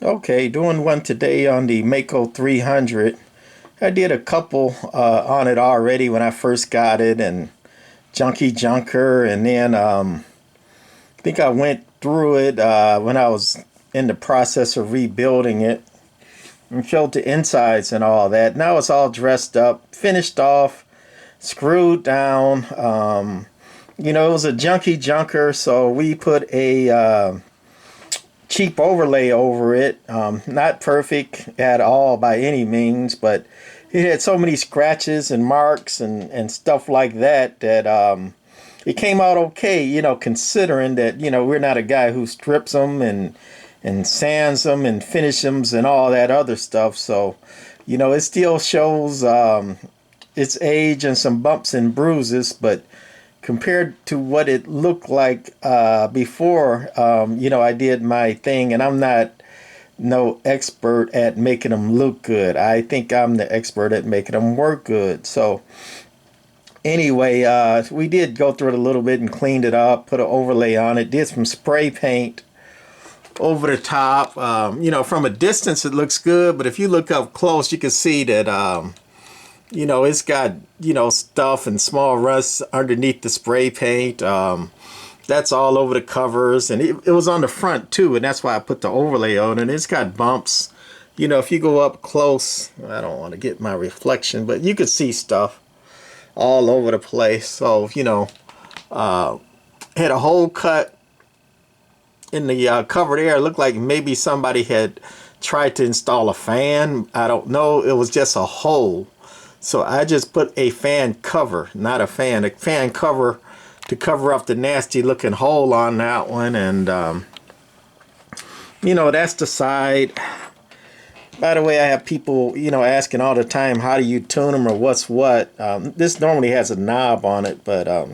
Okay, doing one today on the Maco 300. I did a couple on it already when I first got it, and Junky Junker, and then I think I went through it when I was in the process of rebuilding it and showed the insides and all that. Now it's all dressed up, finished off, screwed down. It was a Junky Junker, so we put a cheap overlay over it. Not perfect at all by any means, but it had so many scratches and marks and stuff like that that it came out okay, considering that, we're not a guy who strips them and sands them and finishes them and all that other stuff. So, it still shows its age and some bumps and bruises, but compared to what it looked like before, I did my thing, and I'm not no expert at making them look good. I think I'm the expert at making them work good. So anyway, we did go through it a little bit and cleaned it up, put an overlay on it, did some spray paint over the top. From a distance it looks good, but if you look up close, you can see that it's got, stuff and small rusts underneath the spray paint. That's all over the covers, and it was on the front too, and that's why I put the overlay on it. It's got bumps. If you go up close, I don't want to get my reflection, but you could see stuff all over the place. So, had a hole cut in the cover there. It looked like maybe somebody had tried to install a fan. I don't know. It was just a hole. So I just put a fan cover, not a fan cover to cover up the nasty looking hole on that one. And, that's the side. By the way, I have people, asking all the time, how do you tune them or what's what? This normally has a knob on it, but I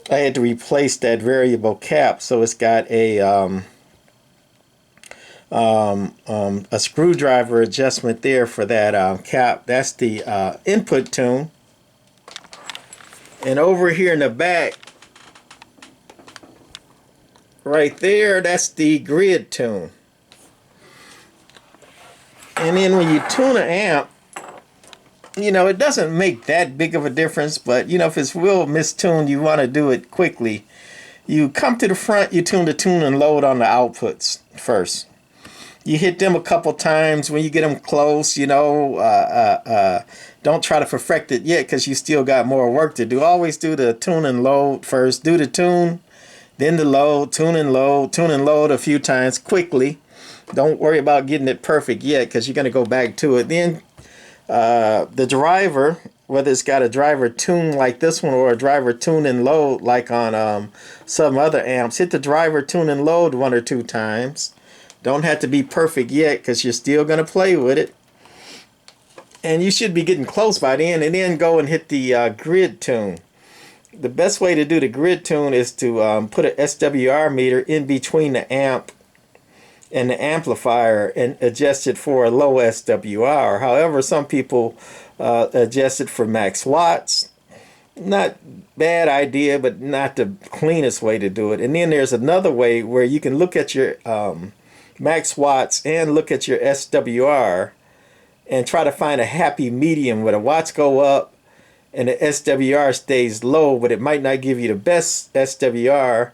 had to replace that variable cap. So it's got a screwdriver adjustment there for that cap. That's the input tune. And over here in the back, right there, that's the grid tune. And then when you tune an amp, it doesn't make that big of a difference, but if it's real mistuned, you want to do it quickly. You come to the front, you tune the tune and load on the outputs first. You hit them a couple times. When you get them close, don't try to perfect it yet, because you still got more work to do. Always do the tune and load first. Do the tune, then the load, tune and load a few times quickly. Don't worry about getting it perfect yet, because you're going to go back to it. Then the driver, whether it's got a driver tune like this one or a driver tune and load like on some other amps, hit the driver tune and load 1 or 2 times. Don't have to be perfect yet, because you're still going to play with it. And you should be getting close by then, and then go and hit the grid tune. The best way to do the grid tune is to put an SWR meter in between the amp and the amplifier and adjust it for a low SWR. However, some people adjust it for max watts. Not bad idea, but not the cleanest way to do it. And then there's another way where you can look at your max watts and look at your SWR and try to find a happy medium where the watts go up and the SWR stays low, but it might not give you the best SWR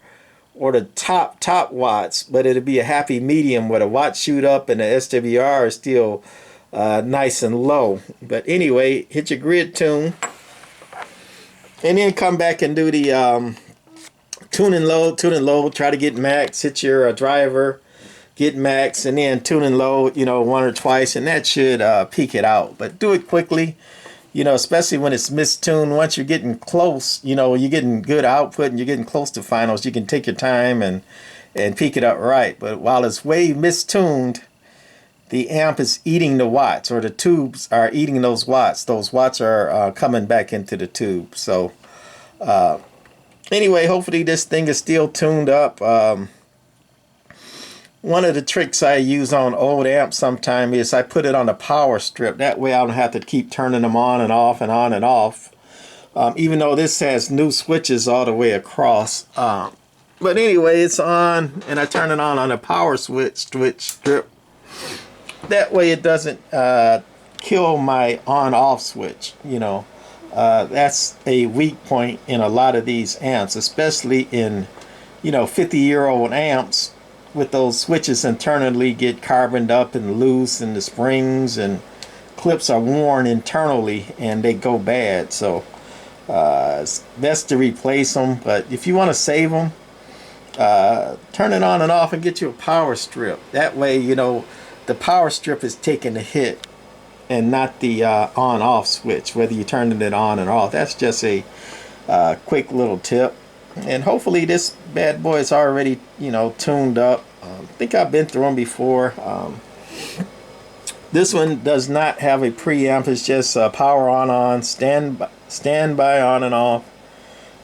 or the top watts, but it'll be a happy medium where the watts shoot up and the SWR is still nice and low. But anyway, hit your grid tune and then come back and do the tune and load, try to get max, hit your driver, get max, and then tune and load, 1 or twice, and that should peak it out. But do it quickly, especially when it's mistuned. Once you're getting close, you're getting good output and you're getting close to finals, you can take your time and peak it up right. But while it's way mistuned, the amp is eating the watts, or the tubes are eating those watts. Those watts are coming back into the tube. So anyway, hopefully this thing is still tuned up. One of the tricks I use on old amps sometime is I put it on a power strip. That way I don't have to keep turning them on and off and on and off. Even though this has new switches all the way across. But anyway, it's on, and I turn it on a power switch strip. That way it doesn't kill my on-off switch. You know, that's a weak point in a lot of these amps, especially in, you know, 50-year-old amps, with those switches internally get carboned up and loose, and the springs and clips are worn internally and they go bad. So it's best to replace them. But if you want to save them, turn it on and off and get you a power strip. That way, you know, the power strip is taking the hit and not the on-off switch, whether you're turning it on and off. That's just a quick little tip. And hopefully this bad boy is already, you know, tuned up. I think I've been through them before. This one does not have a preamp. It's just power on, standby on and off.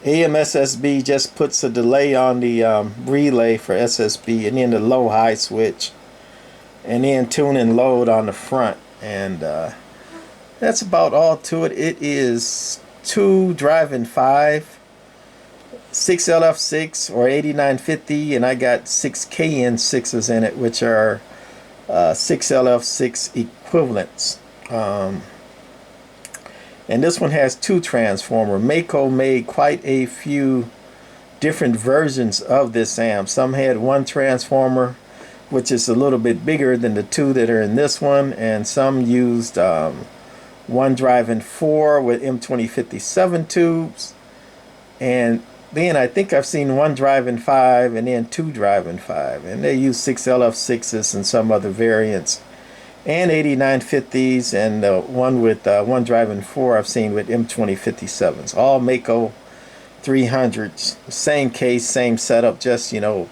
AM SSB just puts a delay on the relay for SSB, and then the low high switch, and then tune and load on the front. And that's about all to it. It is 2 driving 5, 6 LF6 or 8950, and I got 6 KN6s in it, which are 6 LF6 equivalents. And this one has 2 transformers. Maco made quite a few different versions of this amp. Some had 1 transformer, which is a little bit bigger than the 2 that are in this one, and some used 1 driving 4 with M2057 tubes, and then I think I've seen 1 driving 5 and then 2 driving 5, and they use 6 LF6s and some other variants, and 8950s, and one with 1 driving 4 I've seen with M2057s. All Maco 300s, same case, same setup, just, you know,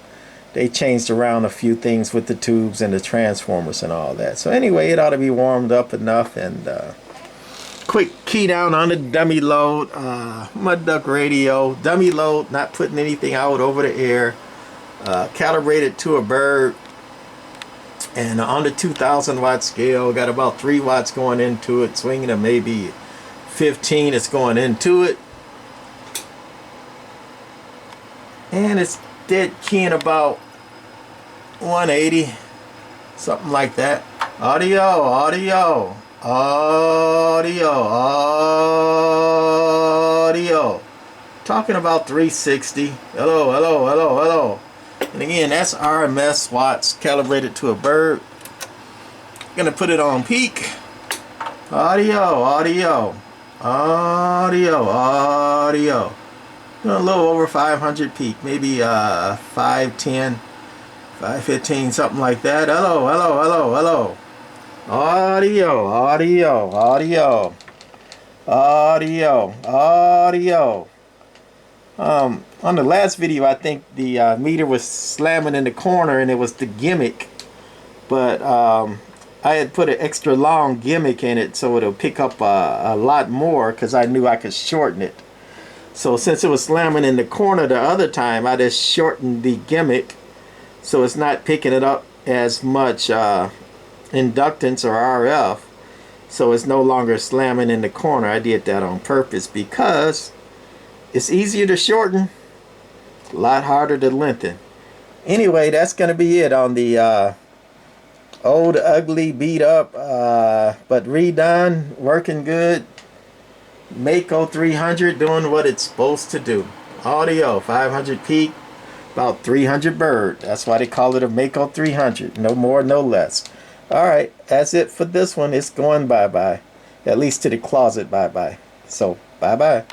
they changed around a few things with the tubes and the transformers and all that. So anyway, it ought to be warmed up enough. And quick key down on the dummy load, mud duck radio, dummy load, not putting anything out over the air, calibrated to a bird, and on the 2000 watt scale, got about 3 watts going into it, swinging to maybe 15 is going into it, and it's dead keying about 180, something like that. Audio, audio, audio, audio. Talking about 360. Hello, hello, hello, hello. And again, that's RMS watts calibrated to a bird. Gonna put it on peak. Audio, audio, audio, audio. A little over 500 peak, maybe 510, 515, something like that. Hello, hello, hello, hello. Audio, audio, audio, audio, audio. On the last video, I think the meter was slamming in the corner, and it was the gimmick. But I had put an extra long gimmick in it so it'll pick up a lot more, because I knew I could shorten it. So since it was slamming in the corner the other time, I just shortened the gimmick so it's not picking it up as much inductance or RF, so it's no longer slamming in the corner. I did that on purpose because it's easier to shorten, a lot harder to lengthen. Anyway, that's going to be it on the old, ugly, beat up, but redone, working good Maco 300, doing what it's supposed to do. Audio, 500 peak, about 300 bird. That's why they call it a Maco 300. No more, no less. Alright, that's it for this one. It's going bye-bye. At least to the closet bye-bye. So, bye-bye.